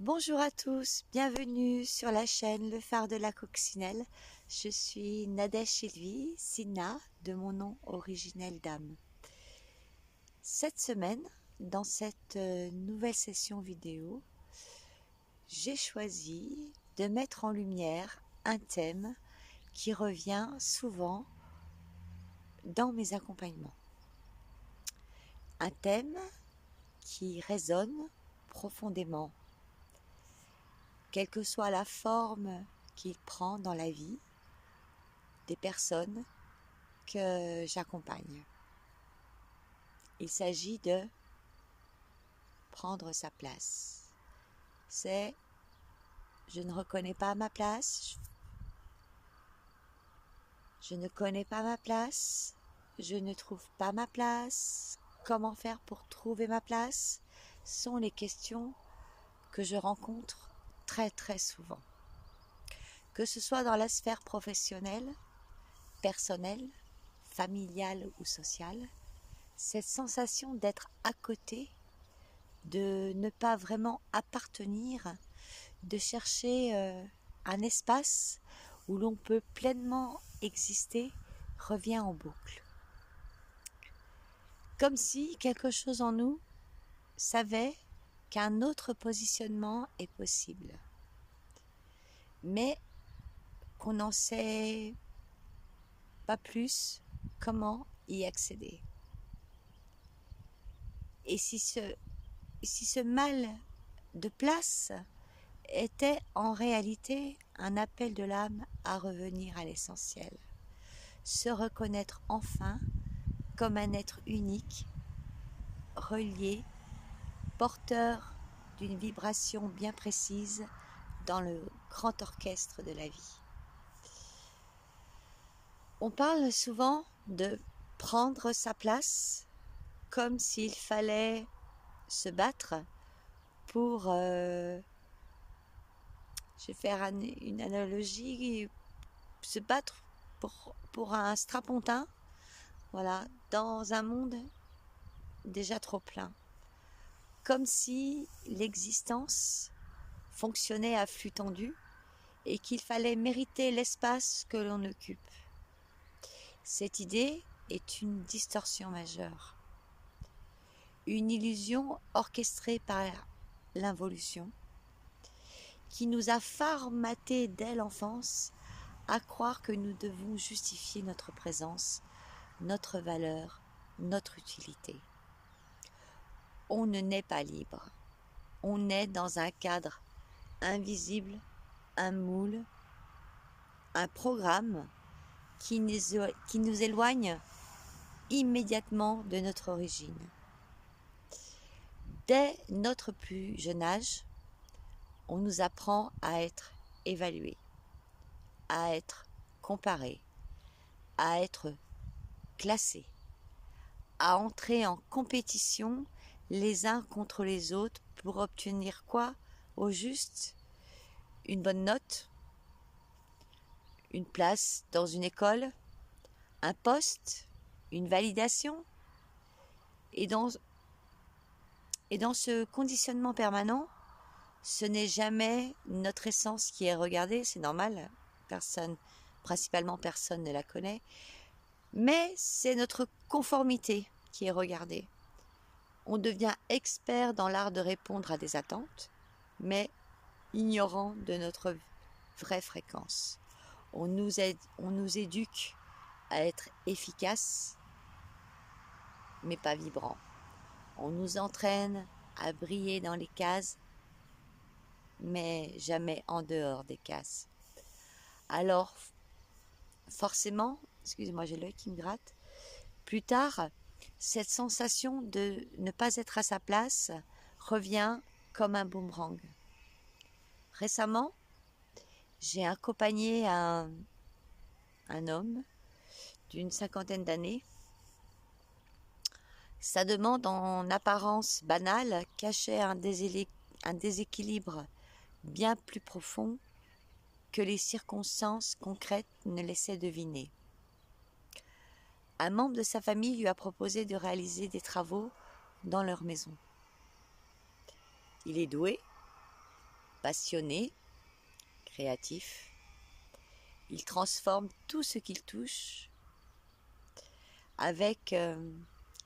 Bonjour à tous, bienvenue sur la chaîne Le Phare de la Coccinelle. Je suis Nadège Sylvie, Sina, de mon nom originel d'âme. Cette semaine, dans cette nouvelle session vidéo, j'ai choisi de mettre en lumière un thème qui revient souvent dans mes accompagnements. Un thème qui résonne profondément, quelle que soit la forme qu'il prend dans la vie des personnes que j'accompagne. Il s'agit de prendre sa place. C'est je ne reconnais pas ma place, je ne connais pas ma place, je ne trouve pas ma place, comment faire pour trouver ma place sont les questions que je rencontre très souvent. Que ce soit dans la sphère professionnelle, personnelle, familiale ou sociale, cette sensation d'être à côté, de ne pas vraiment appartenir, de chercher un espace où l'on peut pleinement exister revient en boucle. Comme si quelque chose en nous savait qu'un autre positionnement est possible, mais qu'on n'en sait pas plus comment y accéder. Et si ce mal de place était en réalité un appel de l'âme à revenir à l'essentiel, se reconnaître enfin comme un être unique, relié, porteur d'une vibration bien précise dans le grand orchestre de la vie. On parle souvent de prendre sa place comme s'il fallait se battre pour, je vais faire une analogie, se battre pour un strapontin, voilà, dans un monde déjà trop plein. Comme si l'existence fonctionnait à flux tendu et qu'il fallait mériter l'espace que l'on occupe. Cette idée est une distorsion majeure, une illusion orchestrée par l'involution qui nous a formatés dès l'enfance à croire que nous devons justifier notre présence, notre valeur, notre utilité. On ne naît pas libre, on naît dans un cadre invisible, un moule, un programme qui nous éloigne immédiatement de notre origine. Dès notre plus jeune âge, on nous apprend à être évalué, à être comparé, à être classé, à entrer en compétition les uns contre les autres pour obtenir quoi? Au juste, une bonne note, une place dans une école, un poste, une validation. Et dans ce conditionnement permanent, ce n'est jamais notre essence qui est regardée, c'est normal, principalement personne ne la connaît, mais c'est notre conformité qui est regardée. On devient expert dans l'art de répondre à des attentes, mais ignorant de notre vraie fréquence. On nous éduque à être efficace, mais pas vibrant. On nous entraîne à briller dans les cases, mais jamais en dehors des cases. Alors, forcément, excusez-moi, j'ai l'œil qui me gratte, plus tard, cette sensation de ne pas être à sa place revient comme un boomerang. Récemment, j'ai accompagné un homme d'une 50aine d'années. Sa demande en apparence banale cachait un déséquilibre bien plus profond que les circonstances concrètes ne laissaient deviner. Un membre de sa famille lui a proposé de réaliser des travaux dans leur maison. Il est doué, passionné, créatif. Il transforme tout ce qu'il touche avec,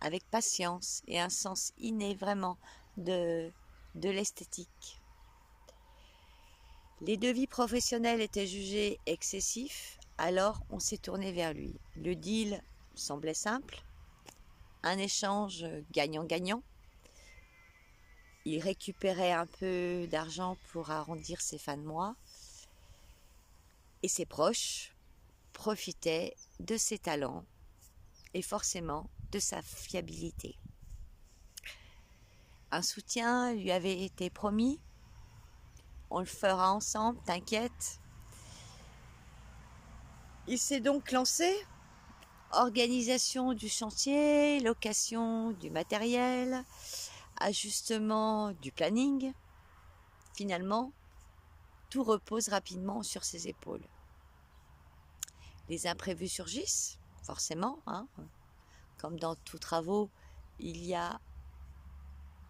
avec patience et un sens inné vraiment de l'esthétique. Les devis professionnels étaient jugés excessifs, alors on s'est tourné vers lui. Le deal semblait simple, un échange gagnant-gagnant. Il récupérait un peu d'argent pour arrondir ses fins de mois et ses proches profitaient de ses talents et forcément de sa fiabilité. Un soutien lui avait été promis. On le fera ensemble, t'inquiète. Il s'est donc lancé. Organisation du chantier, location du matériel, ajustement du planning. Finalement, tout repose rapidement sur ses épaules. Les imprévus surgissent, forcément, hein. Comme dans tous travaux, il y a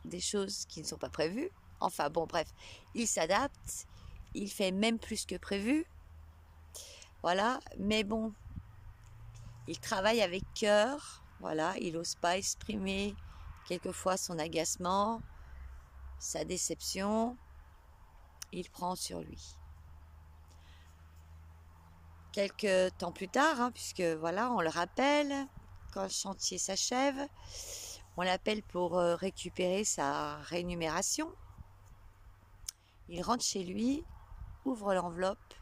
des choses qui ne sont pas prévues. Enfin bon, bref, il s'adapte, il fait même plus que prévu. Voilà, mais bon, il travaille avec cœur, voilà, il n'ose pas exprimer quelquefois son agacement, sa déception, il prend sur lui. Quelques temps plus tard, hein, puisque voilà, on le rappelle, quand le chantier s'achève, on l'appelle pour récupérer sa rémunération. Il rentre chez lui, ouvre l'enveloppe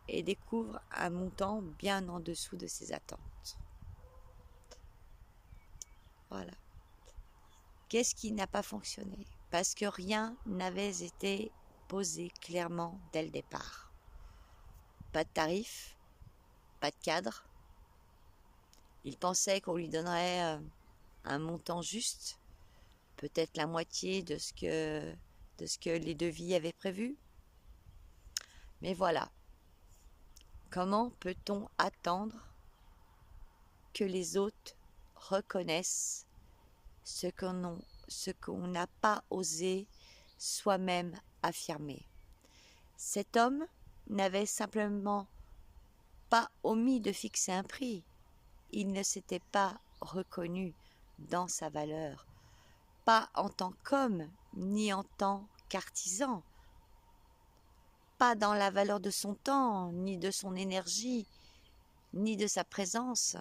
et découvre un montant bien en dessous de ses attentes. Voilà. Qu'est-ce qui n'a pas fonctionné? Parce que rien n'avait été posé clairement dès le départ. Pas de tarif, pas de cadre. Il pensait qu'on lui donnerait un montant juste, peut-être la moitié de ce que les devis avaient prévu. Mais voilà. Comment peut-on attendre que les autres reconnaissent ce qu'on n'a pas osé soi-même affirmer? Cet homme n'avait simplement pas omis de fixer un prix. Il ne s'était pas reconnu dans sa valeur, pas en tant qu'homme, ni en tant qu'artisan, pas dans la valeur de son temps, ni de son énergie, ni de sa présence.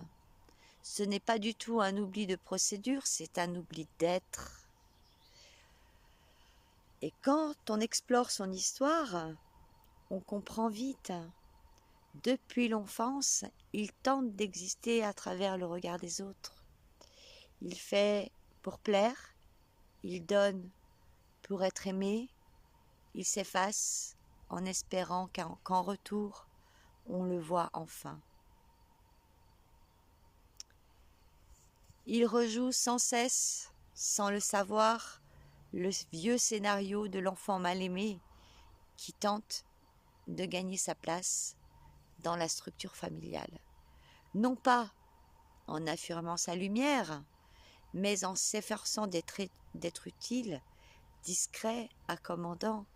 Ce n'est pas du tout un oubli de procédure, c'est un oubli d'être. Et quand on explore son histoire, on comprend vite. Depuis l'enfance, il tente d'exister à travers le regard des autres. Il fait pour plaire, il donne pour être aimé, il s'efface en espérant qu'en retour, on le voit enfin. Il rejoue sans cesse, sans le savoir, le vieux scénario de l'enfant mal aimé qui tente de gagner sa place dans la structure familiale. Non pas en affirmant sa lumière, mais en s'efforçant d'être utile, discret, accommodant,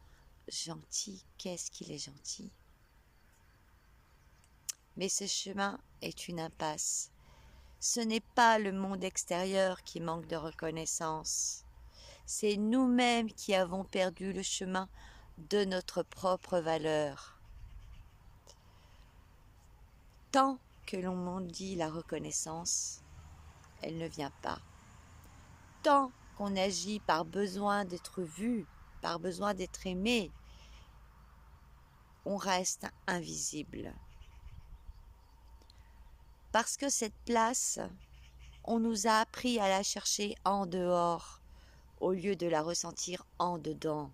gentil. Qu'est-ce qu'il est gentil! Mais ce chemin est une impasse. Ce n'est pas le monde extérieur qui manque de reconnaissance. C'est nous-mêmes qui avons perdu le chemin de notre propre valeur. Tant que l'on mendie la reconnaissance, elle ne vient pas. Tant qu'on agit par besoin d'être vu, par besoin d'être aimé, on reste invisible. Parce que cette place, on nous a appris à la chercher en dehors, au lieu de la ressentir en dedans.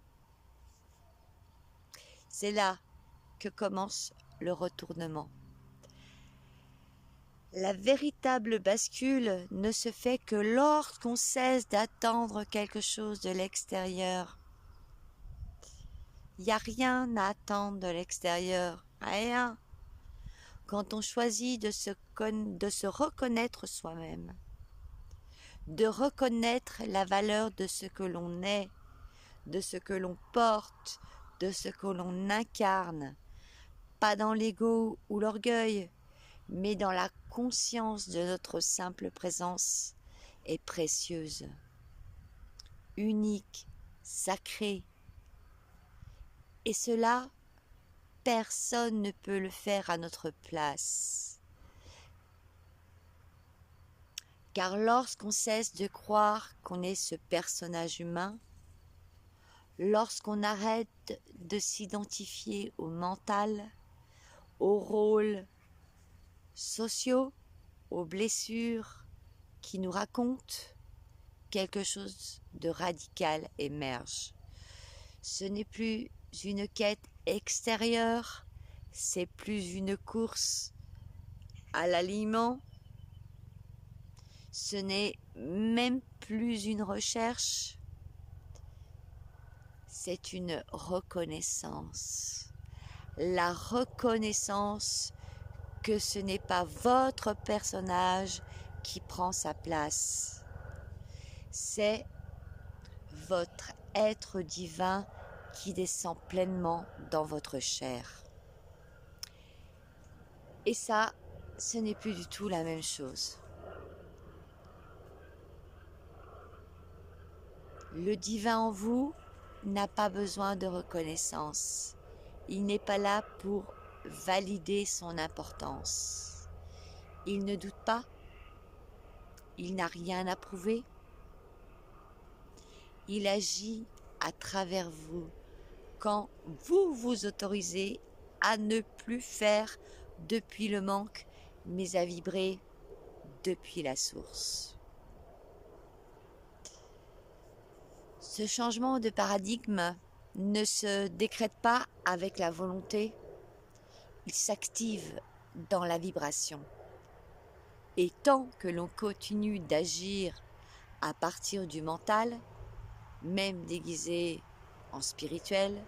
C'est là que commence le retournement. La véritable bascule ne se fait que lorsqu'on cesse d'attendre quelque chose de l'extérieur. Il n'y a rien à attendre de l'extérieur, rien. Quand on choisit de se reconnaître soi-même, de reconnaître la valeur de ce que l'on est, de ce que l'on porte, de ce que l'on incarne, pas dans l'ego ou l'orgueil, mais dans la conscience de notre simple présence, est précieuse, unique, sacrée. Et cela, personne ne peut le faire à notre place. Car lorsqu'on cesse de croire qu'on est ce personnage humain, lorsqu'on arrête de s'identifier au mental, aux rôles sociaux, aux blessures qui nous racontent, quelque chose de radical émerge. Ce n'est plus une quête extérieure, c'est plus une course à l'aliment, ce n'est même plus une recherche, c'est une reconnaissance. La reconnaissance que ce n'est pas votre personnage qui prend sa place. C'est votre être divin qui descend pleinement dans votre chair. Et ça, ce n'est plus du tout la même chose. Le divin en vous n'a pas besoin de reconnaissance. Il n'est pas là pour valider son importance. Il ne doute pas. Il n'a rien à prouver. Il agit à travers vous quand vous vous autorisez à ne plus faire depuis le manque, mais à vibrer depuis la source. Ce changement de paradigme ne se décrète pas avec la volonté, il s'active dans la vibration. Et tant que l'on continue d'agir à partir du mental, même déguisé en spirituel,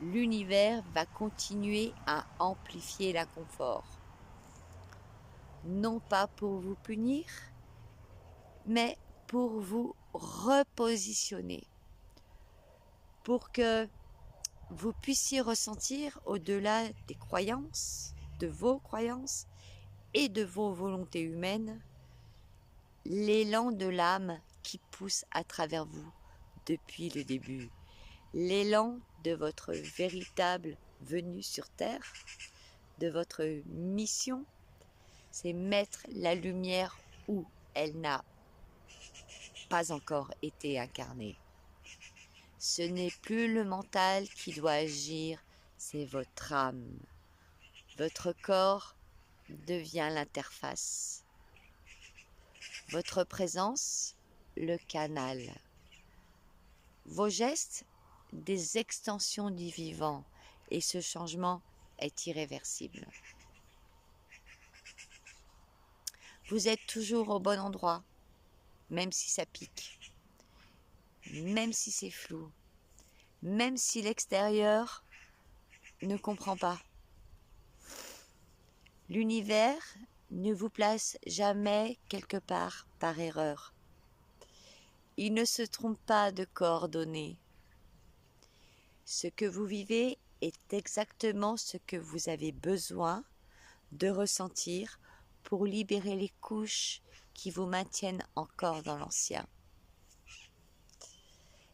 l'univers va continuer à amplifier l'inconfort. Non pas pour vous punir, mais pour vous repositionner, pour que vous puissiez ressentir au-delà des croyances, de vos croyances et de vos volontés humaines, l'élan de l'âme qui pousse à travers vous depuis le début, l'élan de votre véritable venue sur Terre, de votre mission, c'est mettre la lumière où elle n'a pas encore été incarnée. Ce n'est plus le mental qui doit agir, c'est votre âme. Votre corps devient l'interface. Votre présence, le canal. Vos gestes, des extensions du vivant. Et ce changement est irréversible. Vous êtes toujours au bon endroit, même si ça pique. Même si c'est flou, même si l'extérieur ne comprend pas. L'univers ne vous place jamais quelque part par erreur. Il ne se trompe pas de coordonnées. Ce que vous vivez est exactement ce que vous avez besoin de ressentir pour libérer les couches qui vous maintiennent encore dans l'ancien.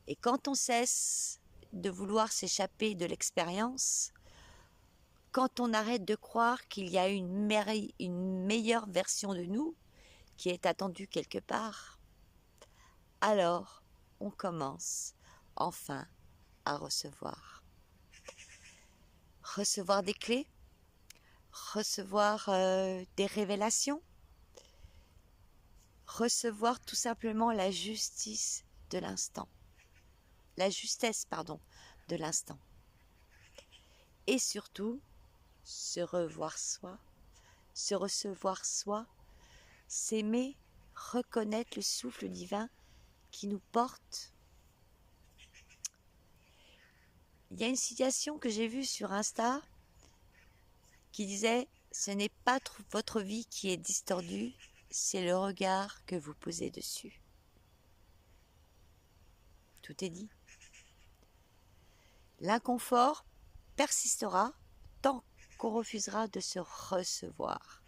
Et quand on cesse de vouloir s'échapper de l'expérience, quand on arrête de croire qu'il y a une meilleure version de nous qui est attendue quelque part, alors on commence enfin à recevoir. Recevoir des clés, recevoir des révélations, recevoir tout simplement la justice de l'instant. La justesse, de l'instant. Et surtout, se revoir soi, se recevoir soi, s'aimer, reconnaître le souffle divin qui nous porte. Il y a une citation que j'ai vue sur Insta qui disait « Ce n'est pas votre vie qui est distordue, c'est le regard que vous posez dessus. » Tout est dit. L'inconfort persistera tant qu'on refusera de se recevoir.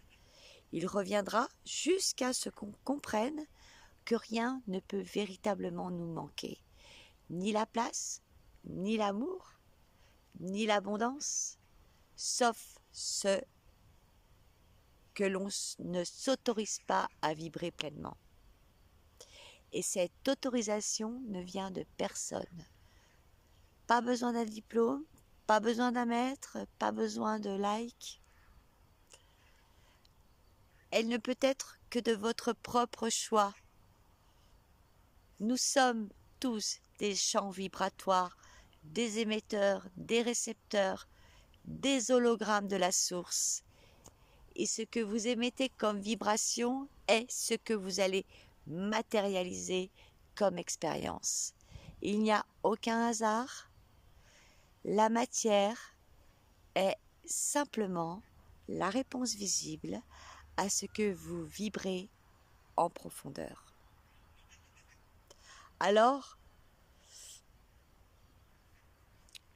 Il reviendra jusqu'à ce qu'on comprenne que rien ne peut véritablement nous manquer, ni la place, ni l'amour, ni l'abondance, sauf ce que l'on ne s'autorise pas à vibrer pleinement. Et cette autorisation ne vient de personne. Pas besoin d'un diplôme, pas besoin d'un maître, pas besoin de like. Elle ne peut être que de votre propre choix. Nous sommes tous des champs vibratoires, des émetteurs, des récepteurs, des hologrammes de la source. Et ce que vous émettez comme vibration est ce que vous allez matérialiser comme expérience. Il n'y a aucun hasard. La matière est simplement la réponse visible à ce que vous vibrez en profondeur. Alors,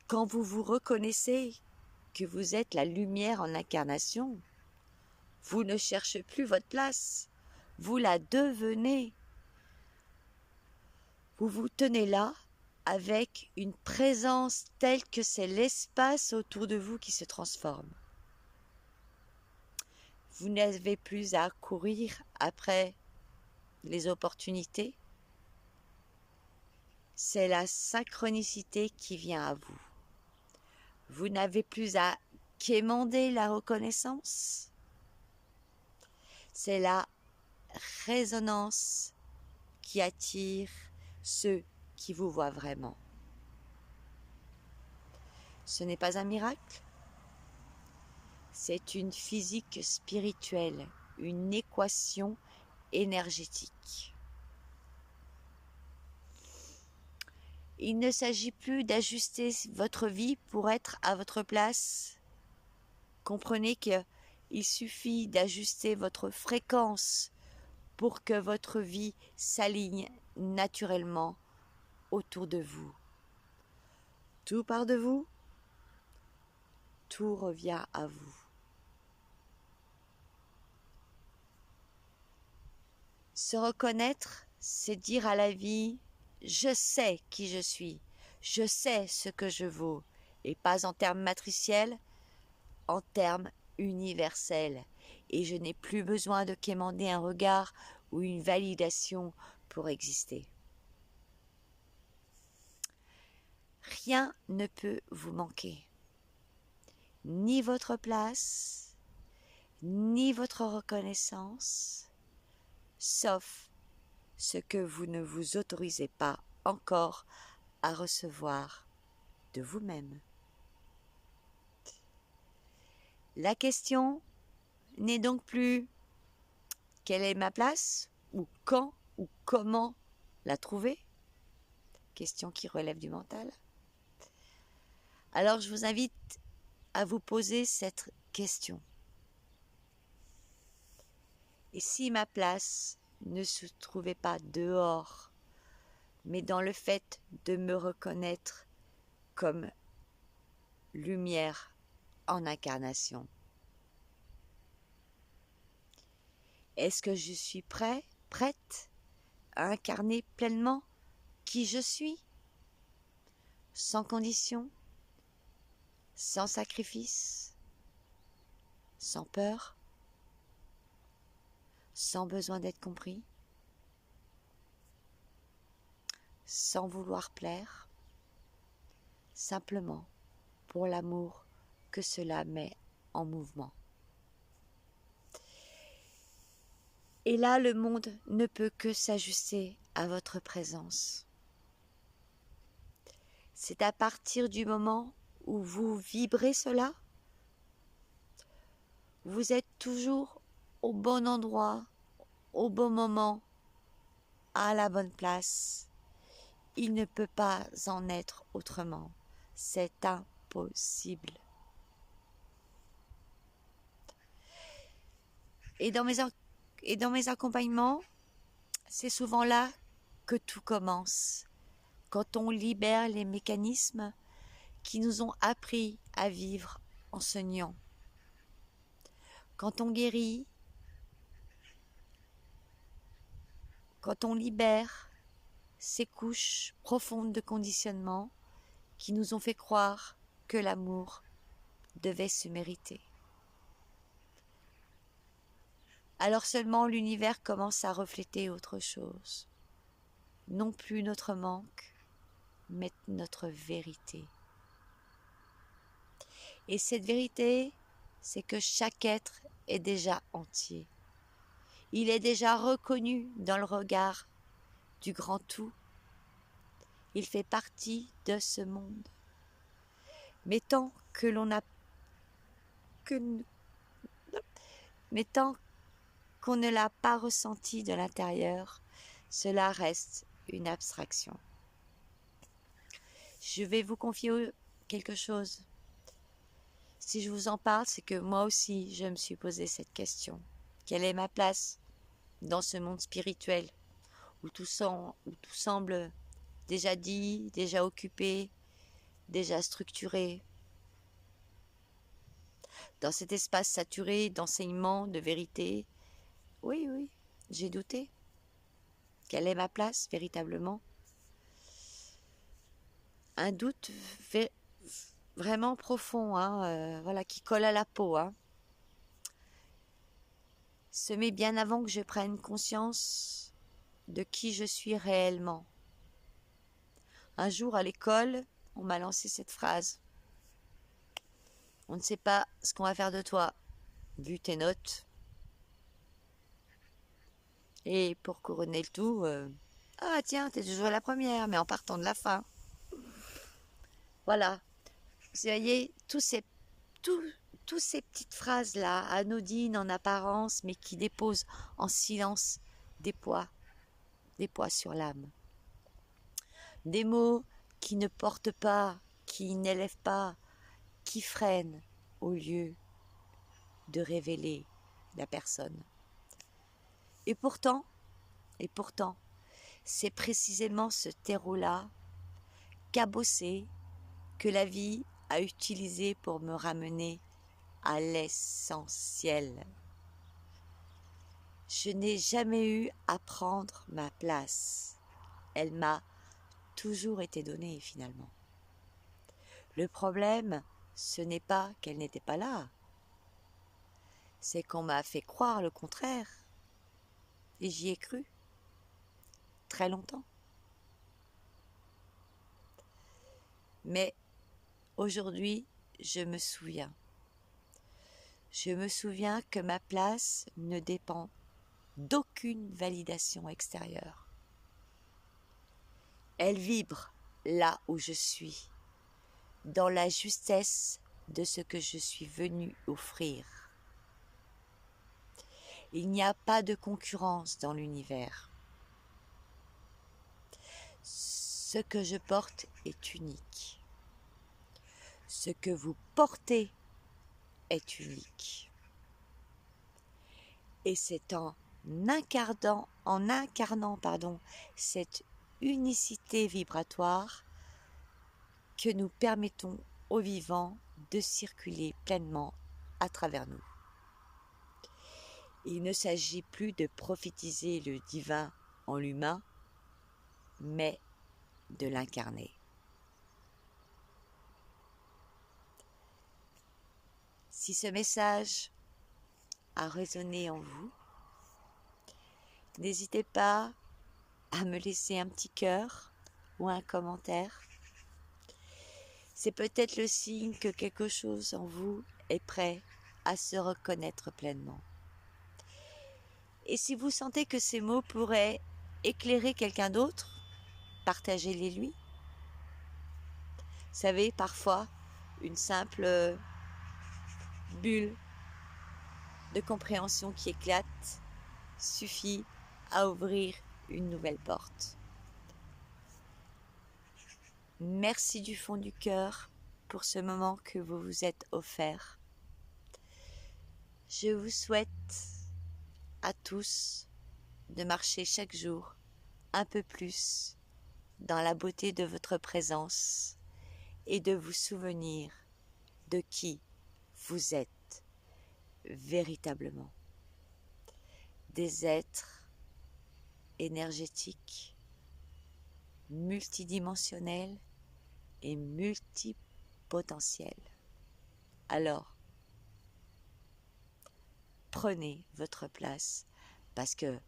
quand vous vous reconnaissez que vous êtes la lumière en incarnation, vous ne cherchez plus votre place, vous la devenez. Vous vous tenez là avec une présence telle que c'est l'espace autour de vous qui se transforme. Vous n'avez plus à courir après les opportunités. C'est la synchronicité qui vient à vous. Vous n'avez plus à quémander la reconnaissance. C'est la résonance qui attire ceux qui vous voient vraiment. Ce n'est pas un miracle, c'est une physique spirituelle, une équation énergétique. Il ne s'agit plus d'ajuster votre vie pour être à votre place. Comprenez qu'il suffit d'ajuster votre fréquence pour que votre vie s'aligne naturellement autour de vous. Tout part de vous, tout revient à vous. Se reconnaître, c'est dire à la vie, je sais qui je suis, je sais ce que je vaux, et pas en termes matriciels, en termes universels. Et je n'ai plus besoin de quémander un regard ou une validation pour exister. Rien ne peut vous manquer. Ni votre place, ni votre reconnaissance, sauf ce que vous ne vous autorisez pas encore à recevoir de vous-même. La question n'est donc plus quelle est ma place, ou quand, ou comment la trouver, question qui relève du mental. Alors je vous invite à vous poser cette question. Et si ma place ne se trouvait pas dehors, mais dans le fait de me reconnaître comme lumière en incarnation? Est-ce que je suis prête à incarner pleinement qui je suis, sans condition, sans sacrifice, sans peur, sans besoin d'être compris, sans vouloir plaire, simplement pour l'amour que cela met en mouvement. Et là, le monde ne peut que s'ajuster à votre présence. C'est à partir du moment où vous vibrez cela, vous êtes toujours au bon endroit, au bon moment, à la bonne place. Il ne peut pas en être autrement. C'est impossible. Et dans mes accompagnements, c'est souvent là que tout commence. Quand on libère les mécanismes qui nous ont appris à vivre en se niant. Quand on guérit, quand on libère ces couches profondes de conditionnement qui nous ont fait croire que l'amour devait se mériter. Alors seulement l'univers commence à refléter autre chose. Non plus notre manque, mais notre vérité. Et cette vérité, c'est que chaque être est déjà entier. Il est déjà reconnu dans le regard du grand tout. Il fait partie de ce monde. Mais tant que l'on a mais tant qu'on ne l'a pas ressenti de l'intérieur, cela reste une abstraction. Je vais vous confier quelque chose. Si je vous en parle, c'est que moi aussi, je me suis posé cette question. Quelle est ma place dans ce monde spirituel où tout semble déjà dit, déjà occupé, déjà structuré? Dans cet espace saturé d'enseignements, de vérité, oui, j'ai douté. Quelle est ma place véritablement? Un doute vraiment profond, voilà, qui colle à la peau. Semé bien avant que je prenne conscience de qui je suis réellement. Un jour à l'école, on m'a lancé cette phrase. On ne sait pas ce qu'on va faire de toi, vu tes notes. Et pour couronner le tout, ah tiens, t'es toujours la première, mais en partant de la fin. Voilà. Vous voyez, toutes ces petites phrases-là, anodines en apparence, mais qui déposent en silence des poids sur l'âme. Des mots qui ne portent pas, qui n'élèvent pas, qui freinent au lieu de révéler la personne. Et pourtant, c'est précisément ce terreau-là, cabossé, que la vie a utilisé pour me ramener à l'essentiel. Je n'ai jamais eu à prendre ma place. Elle m'a toujours été donnée finalement. Le problème, ce n'est pas qu'elle n'était pas là. C'est qu'on m'a fait croire le contraire. Et j'y ai cru. Très longtemps. Mais aujourd'hui, je me souviens. Je me souviens que ma place ne dépend d'aucune validation extérieure. Elle vibre là où je suis, dans la justesse de ce que je suis venu offrir. Il n'y a pas de concurrence dans l'univers. Ce que je porte est unique. Ce que vous portez est unique. Et c'est en incarnant cette unicité vibratoire que nous permettons aux vivants de circuler pleinement à travers nous. Il ne s'agit plus de prophétiser le divin en l'humain, mais de l'incarner. Si ce message a résonné en vous, n'hésitez pas à me laisser un petit cœur ou un commentaire. C'est peut-être le signe que quelque chose en vous est prêt à se reconnaître pleinement. Et si vous sentez que ces mots pourraient éclairer quelqu'un d'autre, partagez-les lui. Vous savez, parfois, une simple bulle de compréhension qui éclate suffit à ouvrir une nouvelle porte. Merci du fond du cœur pour ce moment que vous vous êtes offert. Je vous souhaite à tous de marcher chaque jour un peu plus dans la beauté de votre présence et de vous souvenir de qui vous êtes véritablement. Des êtres énergétiques, multidimensionnels et multipotentiels. Alors, prenez votre place parce que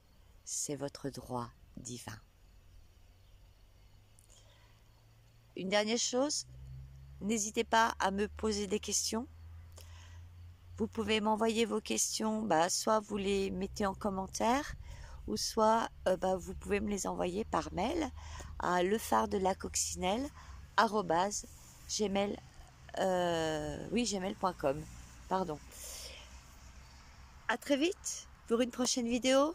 c'est votre droit divin. Une dernière chose, n'hésitez pas à me poser des questions. Vous pouvez m'envoyer vos questions, soit vous les mettez en commentaire, ou soit vous pouvez me les envoyer par mail à gmail.com. À très vite pour une prochaine vidéo.